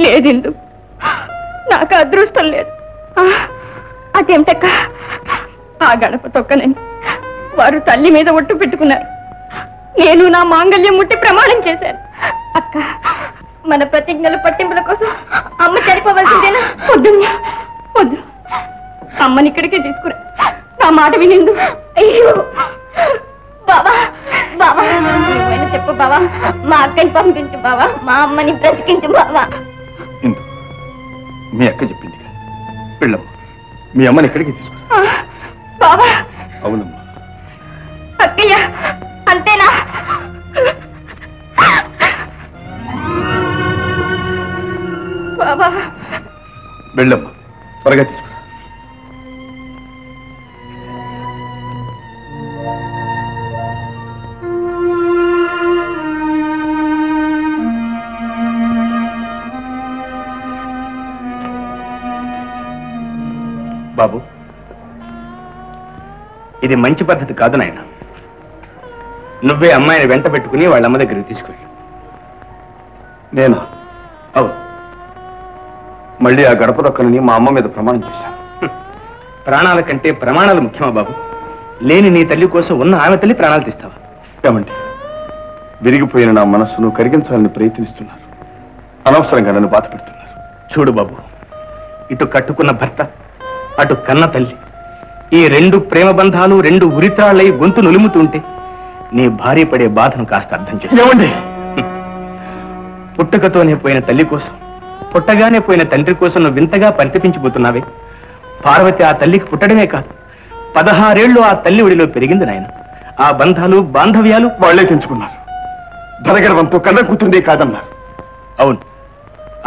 లేదు ఇందు, నాకు అదృష్టం లేదు. అదేమిటక్క, ఆ గడప తొక్కనని వారు తల్లి మీద ఒట్టు పెట్టుకున్నారు. నేను నా మాంగళ్యం ముట్టి ప్రమాణం చేశాను. అక్క, మన ప్రతిజ్ఞల పట్టింపుల కోసం అమ్మ చనిపోవలసిందేనా? వద్దు వద్దు, అమ్మని ఇక్కడికే తీసుకురా. నా మాట వినిందు. అయ్యో బావా, బావా నువ్వైనా చెప్పు బావా, మా అక్కని పంపించు బావా, మా అమ్మని బ్రతికించు బావా. మీ అక్క చెప్పింది, వెళ్ళమ్మా, మీ అమ్మని ఇక్కడికి తీసుకురా. బావా. అవునమ్మా. అక్కయ్య, అంతేనా? బావా. వెళ్ళమ్మా, త్వరగా తీసుకురా. బాబు, ఇది మంచి పద్ధతి కాదు నాయన. నువ్వే అమ్మాయిని వెంట పెట్టుకుని వాళ్ళ అమ్మ దగ్గరికి తీసుకెళ్ళి. నేను అవును, మళ్ళీ ఆ గడప దొక్కనని మా అమ్మ మీద ప్రమాణం చేశాను. ప్రాణాల కంటే ప్రమాణాలు ముఖ్యమా బాబు? లేని నీ తల్లి కోసం ఉన్న ఆమె తల్లి ప్రాణాలు తీస్తావా? ఏమండి, విరిగిపోయిన నా మనస్సును కరిగించాలని ప్రయత్నిస్తున్నారు. అనవసరంగా నన్ను బాధ పెడుతున్నారు. చూడు బాబు, ఇటు కట్టుకున్న భర్త, అటు కన్న తల్లి, ఈ రెండు ప్రేమ బంధాలు రెండు ఉరిత్రాళ్ళై గొంతు నులుముతుంటే నీ భార్య పడే బాధను కాస్త అర్థం చేసుకోండి. పుట్టుకతోనే పోయిన తల్లి కోసం, పుట్టగానే పోయిన తండ్రి కోసం నువ్వు వింతగా పరితపించిపోతున్నావే. పార్వతి ఆ తల్లికి పుట్టడమే కాదు, 16 ఏళ్లు ఆ తల్లి ఒడిలో పెరిగింది నాయన. ఆ బంధాలు బాంధవ్యాలు వాళ్లే తెంచుకున్నారు. ధనగర్వంతో కన్న కూతుండే కాదన్నారు. అవును,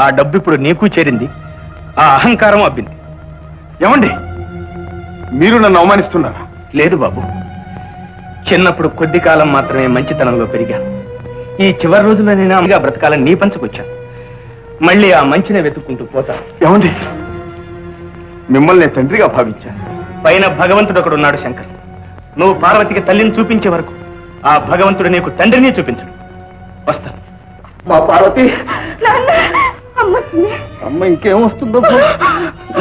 ఆ డబ్బు ఇప్పుడు నీకు చేరింది, ఆ అహంకారం అబ్బింది. ఏమండి, మీరు నన్ను అవమానిస్తున్నారా? లేదు బాబు, చిన్నప్పుడు కొద్ది కాలం మాత్రమే మంచితనంలో పెరిగాను. ఈ చివరి రోజుల్లో నేను అమ్మగా బ్రతకాలని నీ పంచుకొచ్చాను. మళ్ళీ ఆ మంచినే వెతుక్కుంటూ పోతాను. ఏమండి, మిమ్మల్ని తండ్రిగా భావించాను. పైన భగవంతుడు ఒకడున్నాడు శంకర్. నువ్వు పార్వతికి తల్లిని చూపించే వరకు ఆ భగవంతుడు నీకు తండ్రిని చూపించడు. వస్తాను. మా పార్వతి అమ్మ ఇంకేమొస్తుందో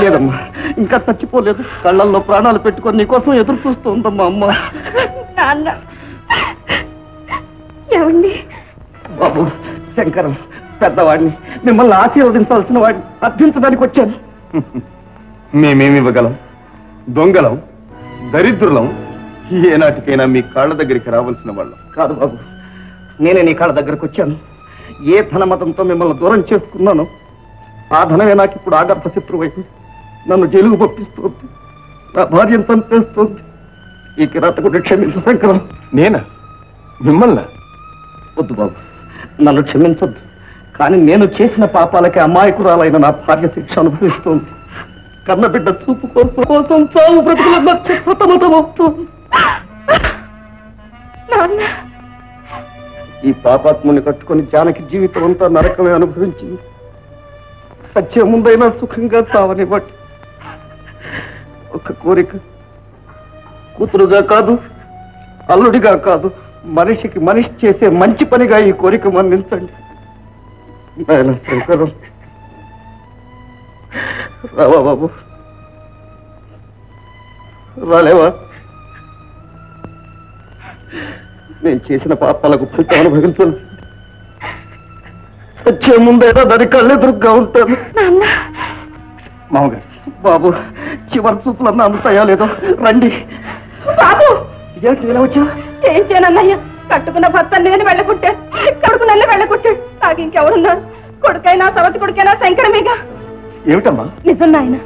లేదమ్మా, ఇంకా చచ్చిపోలేదు. కళ్ళల్లో ప్రాణాలు పెట్టుకొని నీకోసం ఎదురు చూస్తూ ఉందమ్మా అమ్మ. ఏమండి బాబు, శంకరం పెద్దవాడిని, మిమ్మల్ని ఆశీర్వదించాల్సిన వాడిని అర్థించడానికి వచ్చాను. మేమేమి ఇవ్వగలం? దొంగలం, దరిద్రులం. ఏనాటికైనా మీ కాళ్ళ దగ్గరికి రావాల్సిన వాళ్ళం కాదు బాబు. నేనే నీ కాళ్ళ దగ్గరకు వచ్చాను. ఏ ధనమతంతో మిమ్మల్ని దూరం చేసుకున్నానో ఆ ధనమే నాకు ఇప్పుడు ఆగర్భ శత్రువైపు నన్ను జైలుకు పంపిస్తోంది. నా భార్యను చంపేస్తోంది. ఈ కిరాతకుడు క్షమించు శంకరం. నేనా? మిమ్మల్ని? వద్దు బాబు, నన్ను క్షమించొద్దు. కానీ నేను చేసిన పాపాలకి అమాయకురాలైన నా భార్య శిక్ష అనుభవిస్తోంది. కన్నబిడ్డ చూపు కోసం చావు బ్రతుకుల మధ్య సతమతమవుతోంది. ఈ పాపాత్ముని కట్టుకుని జానకి జీవితం అంతా నరకమే అనుభవించింది. సత్యం ముందైనా సుఖంగా చావనివ్వండి. ఒక కోరిక, కూతురుగా కాదు, అల్లుడిగా కాదు, మనిషికి మనిషి చేసే మంచి పనిగా ఈ కోరిక మన్నించండి. నాయన శంకరం, రావా బాబు, రాలేవా? నేను చేసిన పాపాలకు ఫలితం అనుభవించాల్సి. వచ్చే ముందైనా దాని కళ్ళెదురుగ్గా ఉంటాను. మామగారు, బాబు చివరి చూపులన్నా అందుతాయా లేదో రండి. బాబు, ఇదేంటి ఇలా వచ్చా? ఏం చేయనన్నయ్య, కట్టుకున్న భర్త నేను వెళ్ళగొట్టాను, కొడుకు నన్ను వెళ్ళగొట్టాడు. నాకు ఇంకెవరున్నారు? కొడుకైనా సవతి కొడుకైనా శంకరమేగా. ఏమిటమ్మా? నిజం నాయన,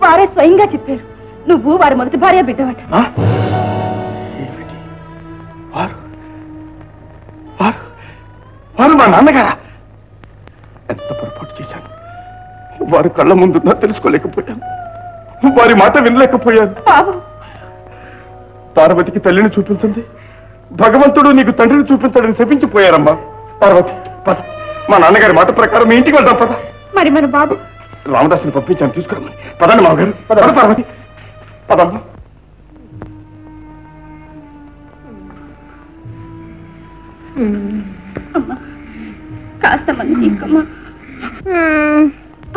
వారే స్వయంగా చెప్పారు. నువ్వు వారి మొదటి భార్య బిడ్డవట. వారు మా నాన్నగారా? ఎంత పొరపాటు చేశాను. వారి కళ్ళ ముందున్నా తెలుసుకోలేకపోయాను. వారి మాట వినలేకపోయాను. బాబు, పార్వతికి తల్లిని చూపించండి, భగవంతుడు నీకు తండ్రిని చూపించాడని శపించిపోయారమ్మా. పార్వతి పద, మా నాన్నగారి మాట ప్రకారం మీ ఇంటికి వెళ్దాం పద. మరి మన బాబు? రామదాసుని పంపించాను, తీసుకురమ్మని. పదండి మామగారు. పద పార్వతి, పదమ్మా. అమ్మా, కాస్త మంది తీసుకోమ్మా.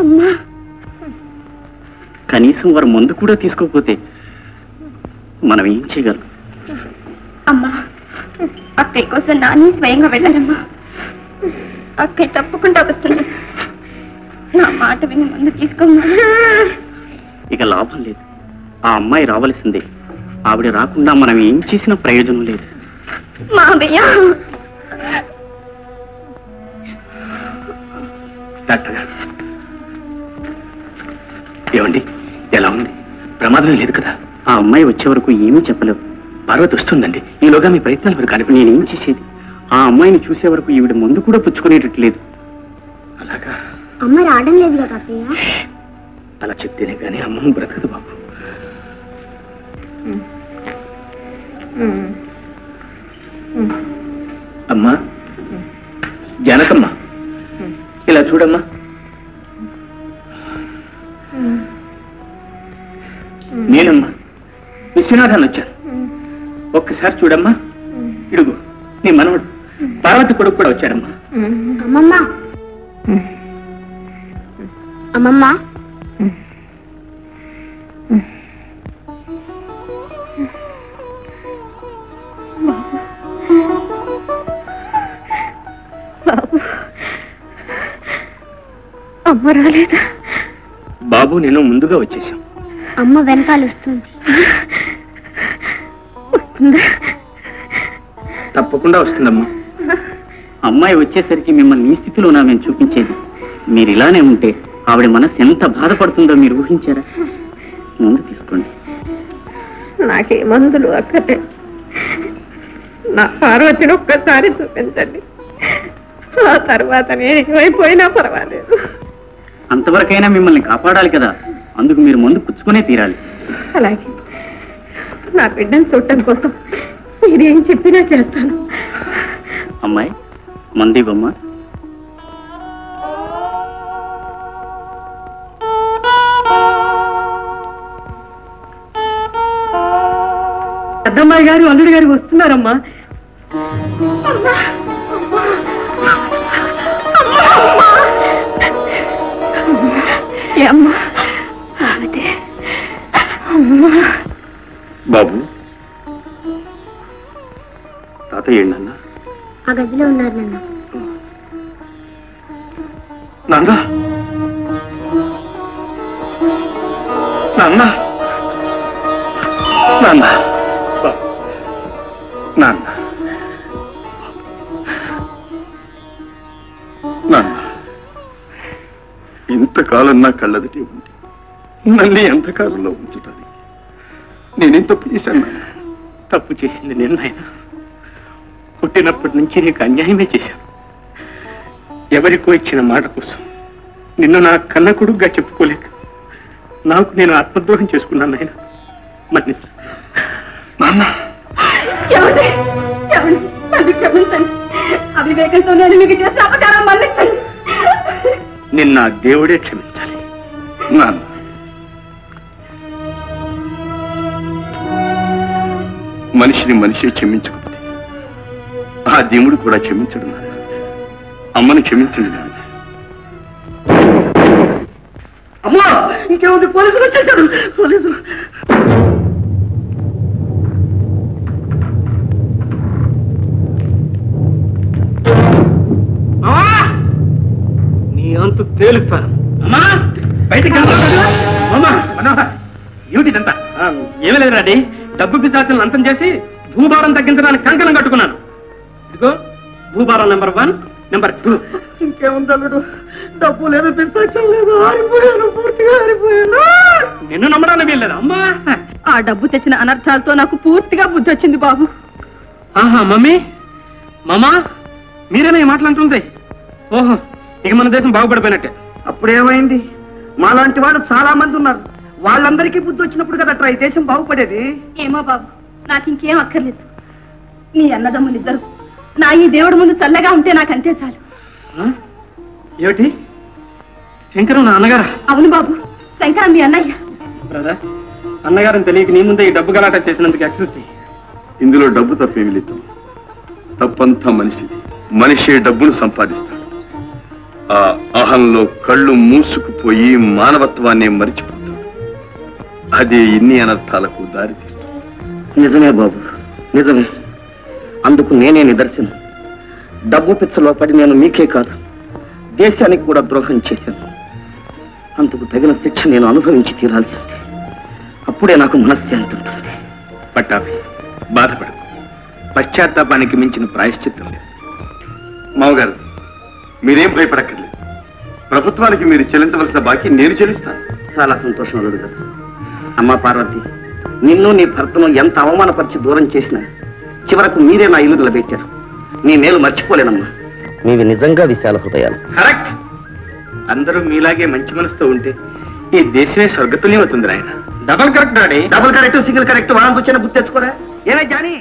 అమ్మా, కనీసం వారు మందు కూడా తీసుకోకపోతే మనం ఏం చేయగలం? అమ్మా, అక్కయ్య కోసం నాని స్వయంగా వెళ్ళారమ్మా. అక్కయ్య తప్పకుండా వస్తుంది. నా మాట విని ముందు తీసుకోమ్మా. ఇక లాభం లేదు. ఆ అమ్మాయి రావలసిందే. ఆవిడ రాకుండా మనం ఏం చేసినా ప్రయోజనం లేదు. మావయ్య, డాక్టర్ గారు ఏమండి, ఎలా ఉంది? ప్రమాదం లేదు కదా? ఆ అమ్మాయి వచ్చే వరకు ఏమీ చెప్పలేవు. పార్వతి వస్తుందండి. ఈలోగా మీ ప్రయత్నాలు మీరు కనిపి నేనేం చేసేది? ఆ అమ్మాయిని చూసే వరకు ఈవిడ ముందు కూడా పుచ్చుకునేటట్లేదు. అలాగా? అమ్మ రావడం లేదు కదా అక్కయ్య? అలా చెప్తేనే కానీ అమ్మను బ్రతకదు బాబు. అమ్మా, జానకమ్మా, ఇలా చూడమ్మా. నేనమ్మా విశ్వనాథాన్ని వచ్చాను. ఒక్కసారి చూడమ్మా. ఇడుగు నీ మనవడు పార్వతి కొడుకు కూడా వచ్చాడమ్మా. అమ్మమ్మ, అమ్మమ్మ, బాబు, అమ్మ రాలేదా? బాబు నేను ముందుగా వచ్చేసాం. అమ్మ వెనకాల వస్తుంది. తప్పకుండా వస్తుందమ్మా. అమ్మాయి వచ్చేసరికి మిమ్మల్ని ఈ స్థితిలోనా మేము చూపించేది? మీరు ఇలానే ఉంటే ఆవిడ మనసు ఎంత బాధపడుతుందో మీరు ఊహించారా? ముందు తీసుకోండి. నాకే మందులు అక్కడే. నా పార్వతిని ఒక్కసారి చూపించండి. ఆ తర్వాత నేను ఏమైపోయినా పర్వాలేదు. అంతవరకైనా మిమ్మల్ని కాపాడాలి కదా, అందుకు మీరు మందు పుచ్చుకునే తీరాలి. అలాగే నా బిడ్డను చూడటం కోసం మీరేం చెప్పినా చేస్తాను. అమ్మాయి మంది బొమ్మ. పెద్దమ్మాయి గారు అల్లుడి గారు వస్తున్నారమ్మా. బాబు, తాతయ్య ఏంటన్నా? ఆ గదిలో ఉన్నారు నాన్న. నాన్న, నాన్న, నాన్న, నాన్న, నాన్న, ఇంతకాలం నా కళ్ళదిటి ఉంది. నన్ను ఎంతకాలంలో ఉంచుతాను? నేనేం తప్పు చేశాను? తప్పు చేసింది నేను నాయన. పుట్టినప్పటి నుంచి నీకు అన్యాయమే చేశాను. ఎవరికో ఇచ్చిన మాట కోసం నిన్ను నా కన్న కొడుకుగా చెప్పుకోలేక నాకు నేను ఆత్మద్రోహం చేసుకున్నాను నాయన. మన్నించు నాన్న. క్షమించండి. అవివేకంతో నేను మీకు చేసిన అపకారం మన్నించండి. నిన్న దేవుడే క్షమించాలి నాన్న. మనిషిని మనిషి క్షమించకపోతే ఆ దేవుడు కూడా క్షమించడు నాన్న. అమ్మను క్షమించండి నాన్న. అమ్మా, ఇంకేముంది? పోలీసులు వచ్చేసారు. పోలీసులు. నీ అంతు తేలుస్తాను. అమ్మా బయటికి ఏమిటిదంతా? ఏమీ లేదు రాడి. డబ్బు పిశాచులను అంతం చేసి భూభారం తగ్గించడానికి కంకణం కట్టుకున్నాను. ఇదిగో భూభారం నెంబర్ 1, నెంబర్ 2. ఇంకేముంది అల్లుడు? డబ్బు లేదు, పిస్తాచం లేదు, ఆరిపోయాను, పూర్తిగా ఆరిపోయాను. నిన్ను నమ్మడానికి వీల్లేదు అమ్మా. ఆ డబ్బు తెచ్చిన అనర్థాలతో నాకు పూర్తిగా బుద్ధి వచ్చింది బాబు. ఆహా, మమ్మీ, మామా, మీరేనా ఈ మాటలంటుంది? ఓహో, ఇక మన దేశం బాగుపడిపోయినట్టే. అప్పుడేమైంది? మాలాంటి వాళ్ళు చాలా మంది ఉన్నారు. వాళ్ళందరికీ బుద్ధి వచ్చినప్పుడు కదా ఈ దేశం బాగుపడేది. ఏమో బాబు, నాకు ఇంకేం అక్కర్లేదు. మీ అన్నదమ్ములిద్దరు నా ఈ దేవుడి ముందు చల్లగా ఉంటే నాకు అంతే చాలు. ఏమిటి? శంకరం నా అన్నగారా? అవును బాబు, శంకరం మీ అన్నయ్య. బ్రదర్, అన్నగారని తెలియక నీ ముందే ఈ డబ్బు గలాట చేసినందుకు ఎక్స్క్యూజ్ చెయ్యి. ఇందులో డబ్బు తప్పేమి లేదు. తప్పంతా మనిషిది. మనిషే డబ్బును సంపాదిస్తాడు. ఆ అహంలో కళ్ళు మూసుకుపోయి మానవత్వాన్ని మరిచిపోతాడు. అదే ఇన్ని అనర్థాలకు దారితీస్తుంది. నిజమే బాబు, నిజమే. అందుకు నేనే నిదర్శనం. డబ్బు పిచ్చలో పడి నేను మీకే కాదు, దేశానికి కూడా ద్రోహం చేశాను. అందుకు తగిన శిక్ష నేను అనుభవించి తీరాల్సిందే. అప్పుడే నాకు మనశ్శాంతి ఉంటుంది. పట్టాభి, బాధపడకు. పశ్చాత్తాపానికి మించిన ప్రాయశ్చిత్తం లేదు. మామగారు, మీరేం భయపడక్కర్లేదు. ప్రభుత్వానికి మీరు చెల్లించవలసిన బాకీ నేను చెల్లిస్తాను. చాలా సంతోషం అల్లుడు గారు. అమ్మా పార్వతి, నిన్ను నీ భర్తను ఎంత అవమానపరిచి దూరం చేసినా చివరకు మీరే నా ఇల్లు నిలబెట్టారు. మీ మేలు మర్చిపోలేనమ్మా. మీవి నిజంగా విశాల హృదయాలు. కరెక్ట్. అందరూ మీలాగే మంచి మనసుతో ఉంటే ఈ దేశమే స్వర్గతుల్యం అవుతుంది నాయన. Double correct daddy. Double correct, single correct వాళ్ళని వచ్చాను గుర్తు తెచ్చుకోరా. ఏమే జానీ?